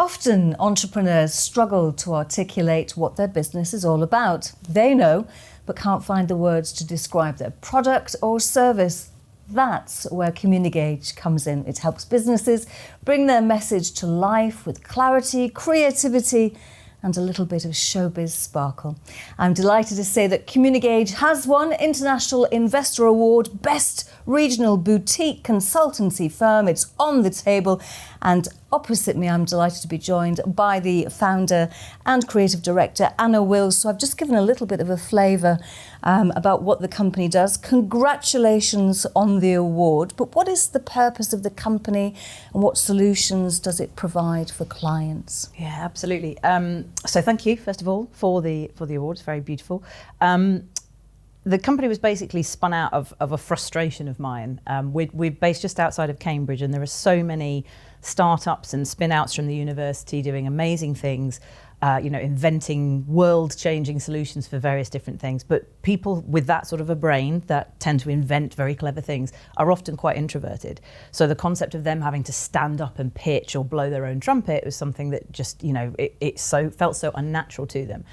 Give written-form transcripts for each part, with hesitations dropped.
Often entrepreneurs struggle to articulate what their business is all about. They know, but can't find the words to describe their product or service. That's where Communigage comes in. It helps businesses bring their message to life with clarity, creativity, and a little bit of showbiz sparkle. I'm delighted to say that Communigage has won International Investor Award Best Regional Boutique Consultancy Firm. It's on the table, and opposite me I'm delighted to be joined by the founder and creative director Anna Wills. So I've just given a little bit of a flavour about what the company does. Congratulations on the award, but what is the purpose of the company and what solutions does it provide for clients? Yeah, absolutely. So thank you, first of all, for the award. It's very beautiful. The company was basically spun out of a frustration of mine. We're based just outside of Cambridge, and there are so many startups and spin-outs from the university doing amazing things, inventing world-changing solutions for various different things. But people with that sort of a brain that tend to invent very clever things are often quite introverted. So the concept of them having to stand up and pitch or blow their own trumpet was something that just, it felt so unnatural to them.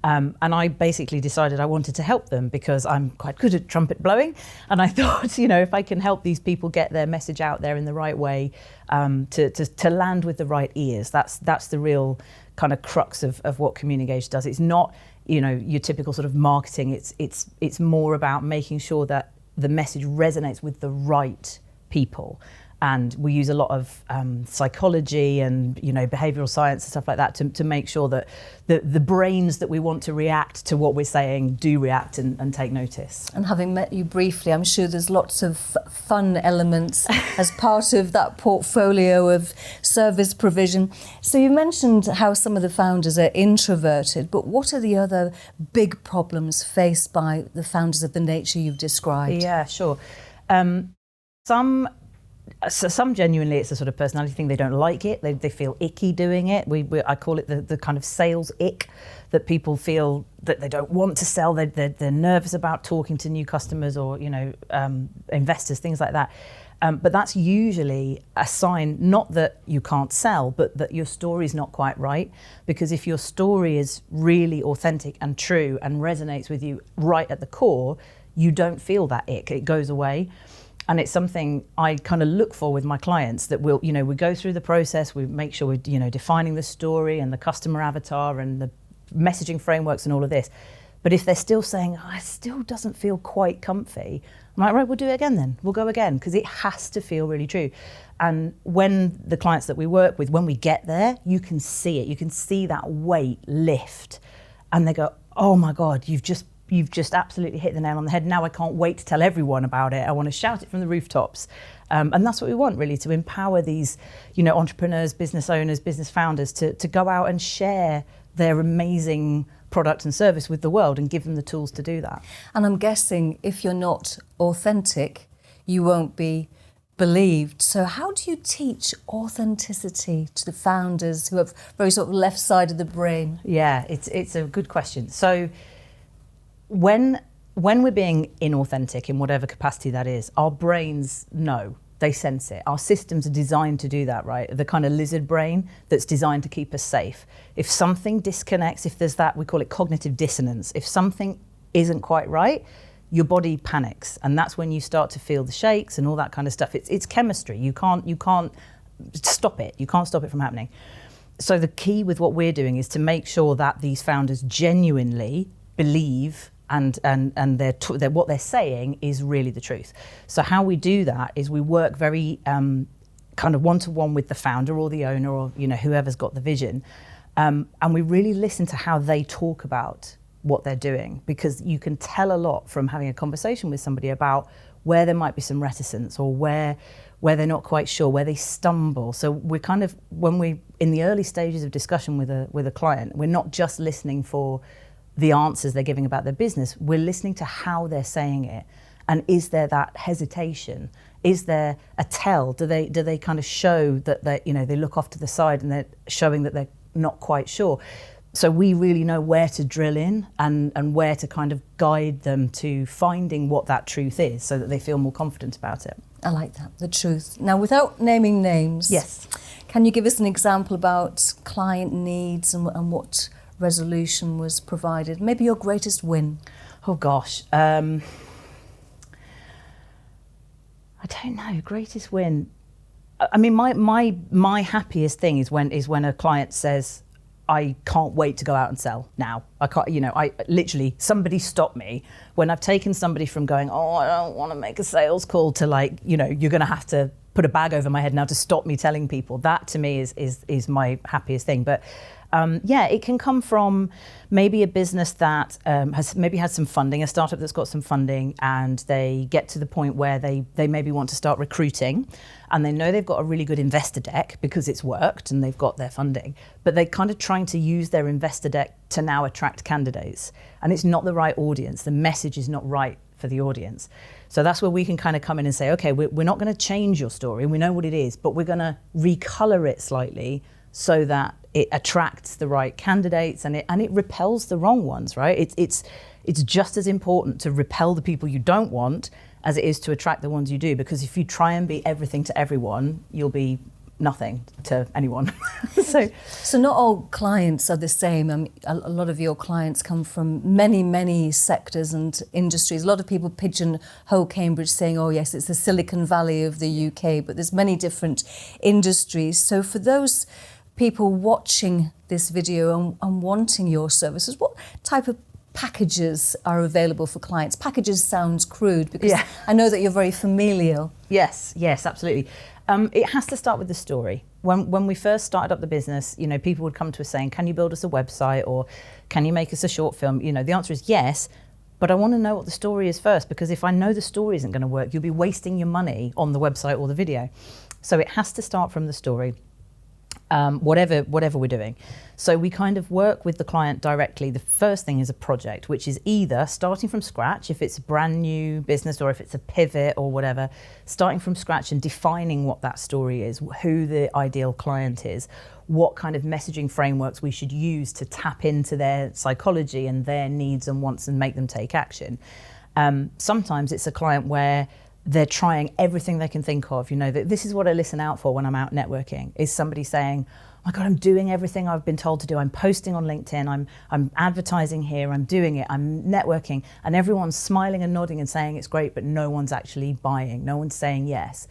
And I basically decided I wanted to help them because I'm quite good at trumpet blowing. And I thought, if I can help these people get their message out there in the right way, to land with the right ears, that's the real kind of crux of what Communigage does. It's not, your typical sort of marketing. It's more about making sure that the message resonates with the right people. And we use a lot of psychology and behavioural science and stuff like that to make sure that the brains that we want to react to what we're saying do react and take notice. And having met you briefly, I'm sure there's lots of fun elements as part of that portfolio of service provision. So you mentioned how some of the founders are introverted, but what are the other big problems faced by the founders of the nature you've described? Yeah, sure. Some genuinely, it's a sort of personality thing. They don't like it. They feel icky doing it. I call it the kind of sales ick, that people feel that they don't want to sell. They're nervous about talking to new customers or investors, things like that. But that's usually a sign, not that you can't sell, but that your story's not quite right. Because if your story is really authentic and true and resonates with you right at the core, you don't feel that ick. It goes away. And it's something I kind of look for with my clients, that we go through the process, we make sure we're, defining the story and the customer avatar and the messaging frameworks and all of this. But if they're still saying, it still doesn't feel quite comfy, I'm like, right, we'll do it again then. We'll go again, because it has to feel really true. And when the clients that we work with, when we get there, you can see it. You can see that weight lift. And they go, oh my God, you've just absolutely hit the nail on the head. Now I can't wait to tell everyone about it. I want to shout it from the rooftops. And that's what we want, really, to empower these, entrepreneurs, business owners, business founders to go out and share their amazing product and service with the world and give them the tools to do that. And I'm guessing if you're not authentic, you won't be believed. So how do you teach authenticity to the founders who have very sort of left side of the brain? Yeah, it's a good question. So when we're being inauthentic in whatever capacity that is, our brains know, they sense it. Our systems are designed to do that, right? The kind of lizard brain that's designed to keep us safe. If something disconnects, if there's that, we call it cognitive dissonance. If something isn't quite right, your body panics. And that's when you start to feel the shakes and all that kind of stuff. It's chemistry. You can't stop it. You can't stop it from happening. So the key with what we're doing is to make sure that these founders genuinely believe and what they're saying is really the truth. So how we do that is we work very kind of one-to-one with the founder or the owner or whoever's got the vision, and we really listen to how they talk about what they're doing, because you can tell a lot from having a conversation with somebody about where there might be some reticence or where they're not quite sure, where they stumble. So we're kind of, when we in the early stages of discussion with a client, we're not just listening for the answers they're giving about their business, we're listening to how they're saying it. And is there that hesitation? Is there a tell? Do they kind of show that they look off to the side and they're showing that they're not quite sure? So we really know where to drill in and where to kind of guide them to finding what that truth is so that they feel more confident about it. I like that, the truth. Now, without naming names, yes, Can you give us an example about client needs and what resolution was provided? Maybe your greatest win? Oh gosh. I don't know. Greatest win. I mean, my happiest thing is when a client says, I can't wait to go out and sell now. I can't, I literally, somebody stopped me when I've taken somebody from going, oh, I don't want to make a sales call to you're going to have to put a bag over my head now to stop me telling people. That to me is my happiest thing. But it can come from maybe a business that has maybe had some funding, a startup that's got some funding, and they get to the point where they maybe want to start recruiting, and they know they've got a really good investor deck because it's worked and they've got their funding, but they're kind of trying to use their investor deck to now attract candidates, and it's not the right audience. The message is not right for the audience. So that's where we can kind of come in and say, okay, we're not going to change your story. We know what it is, but we're going to recolor it slightly so that it attracts the right candidates and it repels the wrong ones, right? It's just as important to repel the people you don't want as it is to attract the ones you do, because if you try and be everything to everyone, you'll be nothing to anyone. So not all clients are the same. I mean, a lot of your clients come from many sectors and industries. A lot of people pigeonhole Cambridge saying, oh yes, it's the Silicon Valley of the UK, but there's many different industries. So for those people watching this video and wanting your services, what type of packages are available for clients? Packages sounds crude because I know that you're very familial. Yes, absolutely. It has to start with the story. When we first started up the business, people would come to us saying, can you build us a website, or can you make us a short film? The answer is yes, but I want to know what the story is first, because if I know the story isn't going to work, you'll be wasting your money on the website or the video. So it has to start from the story. Whatever we're doing. So we kind of work with the client directly. The first thing is a project, which is either starting from scratch, if it's a brand new business, or if it's a pivot or whatever, starting from scratch and defining what that story is, who the ideal client is, what kind of messaging frameworks we should use to tap into their psychology and their needs and wants and make them take action. Sometimes it's a client where they're trying everything they can think of. This is what I listen out for when I'm out networking, is somebody saying, oh my God, I'm doing everything I've been told to do. I'm posting on LinkedIn, I'm advertising here, I'm doing it, I'm networking, and everyone's smiling and nodding and saying it's great, but no one's actually buying, no one's saying yes.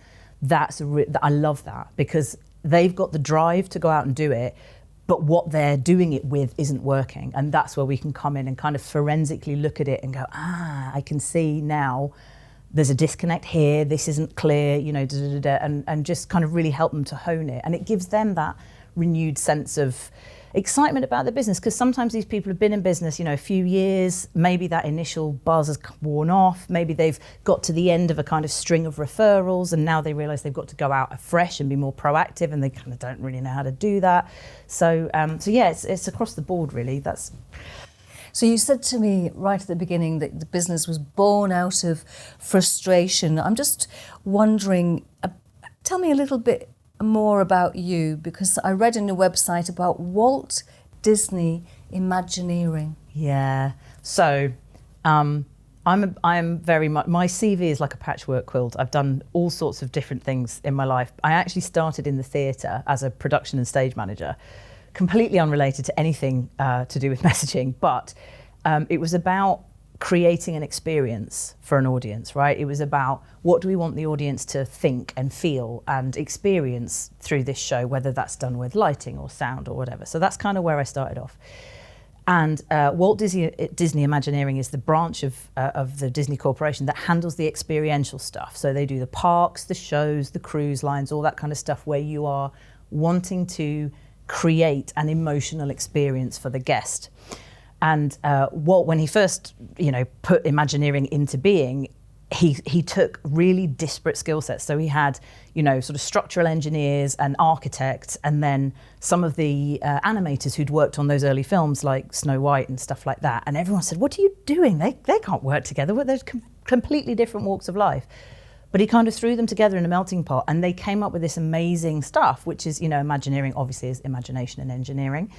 I love that, because they've got the drive to go out and do it, but what they're doing it with isn't working. And that's where we can come in and kind of forensically look at it and go, I can see now there's a disconnect here, this isn't clear, and just kind of really help them to hone it. And it gives them that renewed sense of excitement about the business, because sometimes these people have been in business, a few years, maybe that initial buzz has worn off, maybe they've got to the end of a kind of string of referrals and now they realise they've got to go out afresh and be more proactive, and they kind of don't really know how to do that. So it's across the board really. So you said to me right at the beginning that the business was born out of frustration. I'm just wondering, tell me a little bit more about you, because I read on your website about Walt Disney Imagineering. Yeah. So I'm very much, my CV is like a patchwork quilt. I've done all sorts of different things in my life. I actually started in the theatre as a production and stage manager, completely unrelated to anything to do with messaging, but it was about creating an experience for an audience, right? It was about what do we want the audience to think and feel and experience through this show, whether that's done with lighting or sound or whatever. So that's kind of where I started off. And Walt Disney Imagineering is the branch of the Disney Corporation that handles the experiential stuff. So they do the parks, the shows, the cruise lines, all that kind of stuff where you are wanting to create an emotional experience for the guest. And Walt, when he first, put Imagineering into being, he took really disparate skill sets. So he had, sort of structural engineers and architects, and then some of the animators who'd worked on those early films like Snow White and stuff like that. And everyone said, what are you doing? They can't work together. They're completely different walks of life. But he kind of threw them together in a melting pot, and they came up with this amazing stuff, which is, Imagineering obviously is imagination and engineering.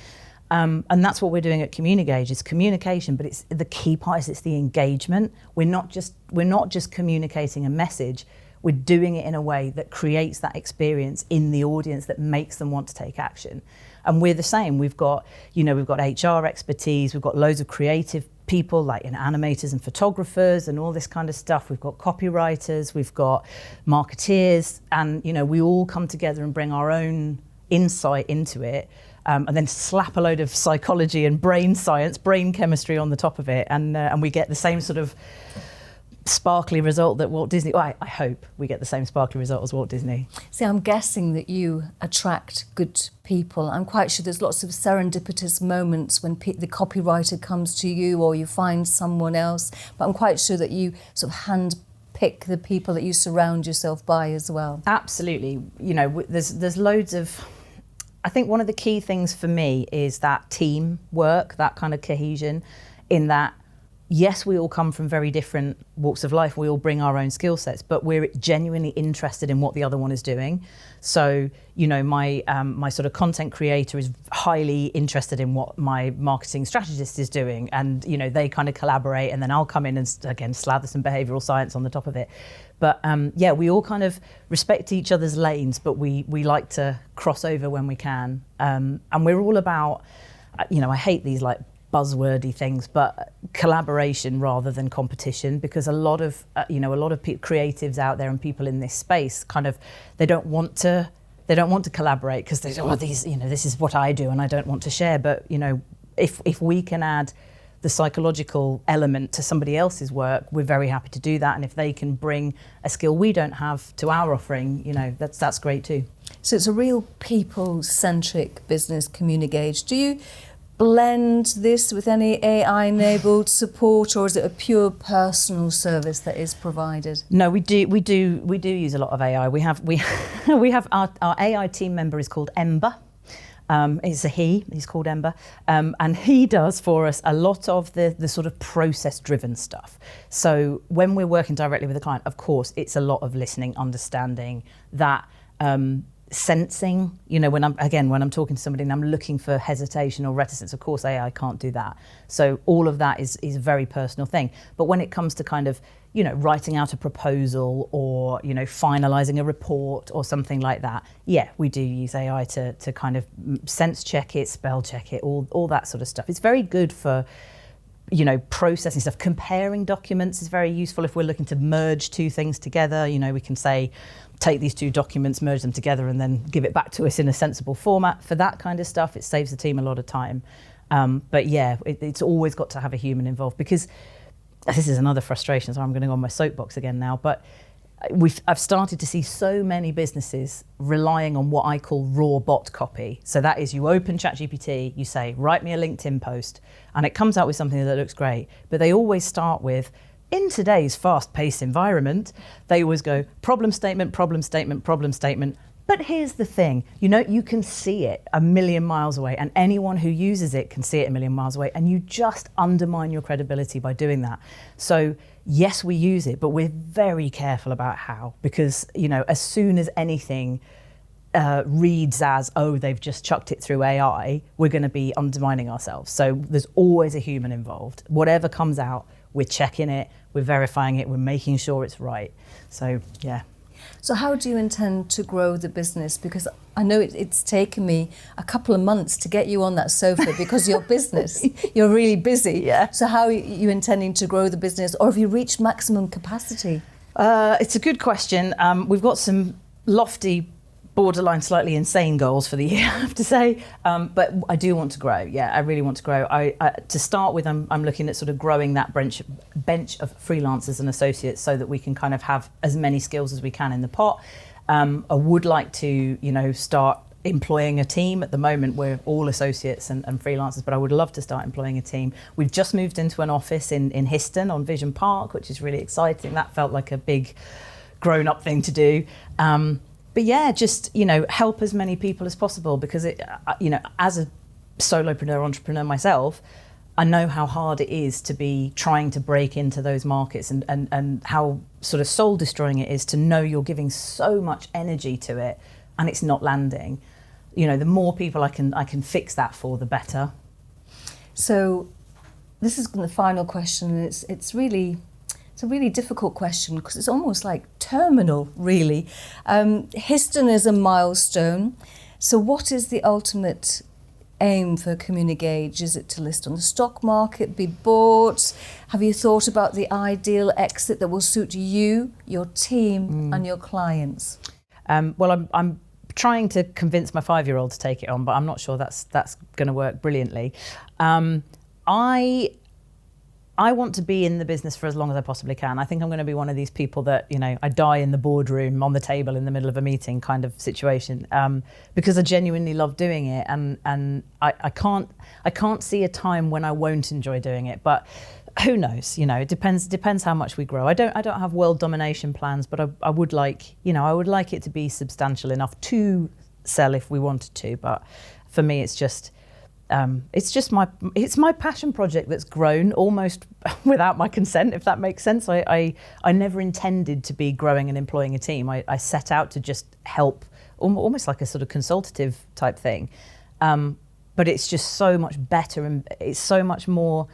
And that's what we're doing at Communigage. It's communication, but it's the key part is it's the engagement. We're not just communicating a message. we're doing it in a way that creates that experience in the audience that makes them want to take action. And we're the same. We've got HR expertise, we've got loads of creative people like animators and photographers and all this kind of stuff. We've got copywriters, we've got marketeers, and we all come together and bring our own insight into it, and then slap a load of psychology and brain science, brain chemistry on the top of it, and we get the same sort of sparkly result that Walt Disney. Well, I hope we get the same sparkly result as Walt Disney. See, I'm guessing that you attract good people. I'm quite sure there's lots of serendipitous moments when the copywriter comes to you or you find someone else, but I'm quite sure that you sort of handpick the people that you surround yourself by as well. Absolutely. There's loads of... I think one of the key things for me is that team work, that kind of cohesion, in that yes, we all come from very different walks of life. We all bring our own skill sets, but we're genuinely interested in what the other one is doing. So, my sort of content creator is highly interested in what my marketing strategist is doing. And, they kind of collaborate, and then I'll come in and, again, slather some behavioral science on the top of it. But we all kind of respect each other's lanes, but we like to cross over when we can. And we're all about, I hate these buzzwordy things, but collaboration rather than competition, because a lot of creatives out there and people in this space they don't want to collaborate because they say, this is what I do and I don't want to share. But if we can add the psychological element to somebody else's work, we're very happy to do that. And if they can bring a skill we don't have to our offering, that's great too. So it's a real people-centric business, Communigage. Do you blend this with any AI-enabled support, or is it a pure personal service that is provided? No, we do use a lot of AI. We have our AI team member is called Ember. It's a he's called Ember, and he does for us a lot of the sort of process-driven stuff. So when we're working directly with a client, of course, it's a lot of listening, understanding that. Sensing, when I'm talking to somebody and I'm looking for hesitation or reticence, of course AI can't do that. So all of that is a very personal thing. But when it comes to kind of, writing out a proposal or, finalising a report or something like that, yeah, we do use AI to kind of sense check it, spell check it, all that sort of stuff. It's very good for, processing stuff. Comparing documents is very useful if we're looking to merge two things together. We can say, take these two documents, merge them together, and then give it back to us in a sensible format. For that kind of stuff, it saves the team a lot of time. But yeah, it's always got to have a human involved, because this is another frustration, so I'm going to go on my soapbox again now, but I've started to see so many businesses relying on what I call raw bot copy. So that is, you open ChatGPT, you say, write me a LinkedIn post, and it comes out with something that looks great. But they always start with, in today's fast-paced environment, they always go, problem statement, problem statement, problem statement. But here's the thing, you can see it a million miles away, and anyone who uses it can see it a million miles away, and you just undermine your credibility by doing that. So yes, we use it, but we're very careful about how, because as soon as anything reads as, they've just chucked it through AI, we're going to be undermining ourselves. So there's always a human involved. Whatever comes out, we're checking it, we're verifying it, we're making sure it's right. So yeah. So how do you intend to grow the business? Because I know it's taken me a couple of months to get you on that sofa because your business, you're really busy. Yeah. So how are you intending to grow the business, or have you reached maximum capacity? It's a good question. We've got some lofty, borderline slightly insane goals for the year, I have to say, but I do want to grow. Yeah, I really want to grow. To start with, I'm looking at sort of growing that bench of freelancers and associates so that we can kind of have as many skills as we can in the pot. I would like to, start employing a team. At the moment, we're all associates and freelancers, but I would love to start employing a team. We've just moved into an office in Histon on Vision Park, which is really exciting. That felt like a big grown-up thing to do. But yeah, just, help as many people as possible, because as a solopreneur, entrepreneur myself, I know how hard it is to be trying to break into those markets, and how sort of soul destroying it is to know you're giving so much energy to it and it's not landing. The more people I can fix that for, the better. So this is the final question. It's really It's a really difficult question because it's almost like terminal, really. Histon is a milestone. So what is the ultimate aim for Communigage? Is it to list on the stock market, be bought? Have you thought about the ideal exit that will suit you, your team and your clients? Well, I'm trying to convince my 5-year-old to take it on, but I'm not sure that's going to work brilliantly. I want to be in the business for as long as I possibly can. I think I'm going to be one of these people that, you know, I die in the boardroom, on the table in the middle of a meeting kind of situation, because I genuinely love doing it, and I can't see a time when I won't enjoy doing it. But who knows? You know, it depends how much we grow. I don't have world domination plans, but I would like, you know, I would like it to be substantial enough to sell if we wanted to. But for me, it's just my passion project that's grown almost without my consent, if that makes sense. I never intended to be growing and employing a team. I set out to just help, almost like a sort of consultative type thing. But it's just so much better, and it's so much more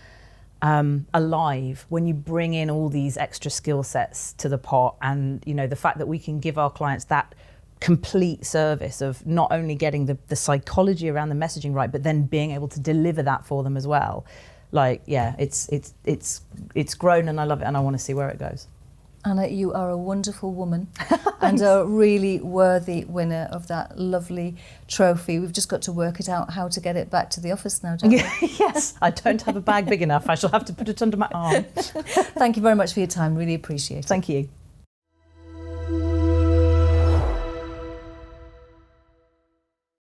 alive when you bring in all these extra skill sets to the pot. And, you know, the fact that we can give our clients that complete service of not only getting the psychology around the messaging right, but then being able to deliver that for them as well. Like, yeah, it's grown, and I love it, and I want to see where it goes. Anna, you are a wonderful woman and a really worthy winner of that lovely trophy. We've just got to work it out how to get it back to the office now, don't we? Yes, I don't have a bag big enough. I shall have to put it under my arm. Thank you very much for your time. Really appreciate it. Thank you.